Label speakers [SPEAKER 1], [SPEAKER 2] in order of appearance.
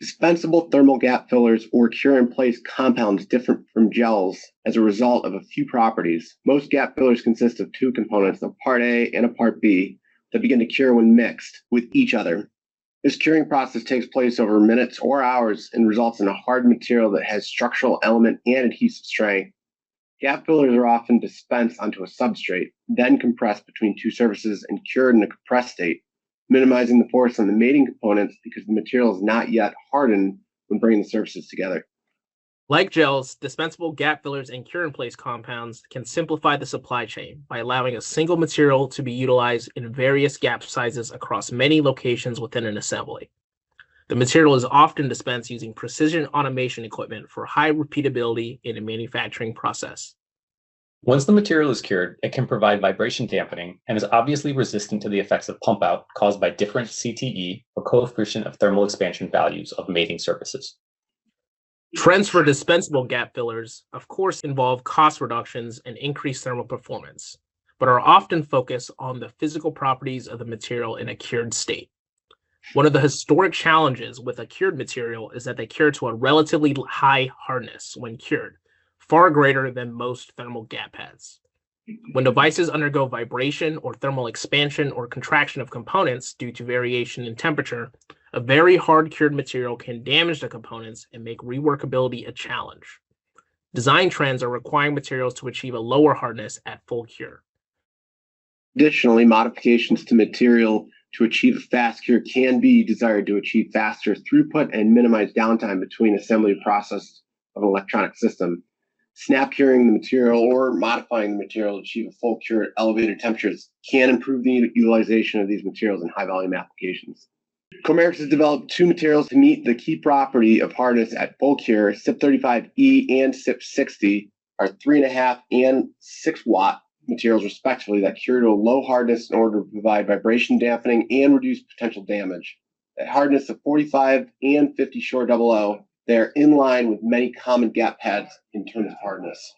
[SPEAKER 1] Dispensable thermal gap fillers or cure-in-place compounds differ from gels as a result of a few properties. Most gap fillers consist of two components, a part A and a part B, that begin to cure when mixed with each other. This curing process takes place over minutes or hours and results in a hard material that has structural element and adhesive strength. Gap fillers are often dispensed onto a substrate, then compressed between two surfaces and cured in a compressed state, minimizing the force on the mating components because the material is not yet hardened when bringing the surfaces together.
[SPEAKER 2] Like gels, dispensable gap fillers and cure-in-place compounds can simplify the supply chain by allowing a single material to be utilized in various gap sizes across many locations within an assembly. The material is often dispensed using precision automation equipment for high repeatability in a manufacturing process.
[SPEAKER 3] Once the material is cured, it can provide vibration dampening and is obviously resistant to the effects of pump out caused by different CTE, or coefficient of thermal expansion values of mating surfaces.
[SPEAKER 2] Trends for dispensable gap fillers, of course, involve cost reductions and increased thermal performance, but are often focused on the physical properties of the material in a cured state. One of the historic challenges with a cured material is that they cure to a relatively high hardness when cured, far greater than most thermal gap pads. When devices undergo vibration or thermal expansion or contraction of components due to variation in temperature, a very hard cured material can damage the components and make reworkability a challenge. Design trends are requiring materials to achieve a lower hardness at full cure.
[SPEAKER 1] Additionally, modifications to material to achieve a fast cure can be desired to achieve faster throughput and minimize downtime between assembly process of an electronic system. Snap curing the material or modifying the material to achieve a full cure at elevated temperatures can improve the utilization of these materials in high volume applications. Comerix has developed two materials to meet the key property of hardness at full cure. SIP35E and SIP60 are 3.5 and 6 watt materials respectively that cure to a low hardness in order to provide vibration dampening and reduce potential damage. At hardness of 45 and 50 short 00, they are in line with many common gap pads in terms of hardness.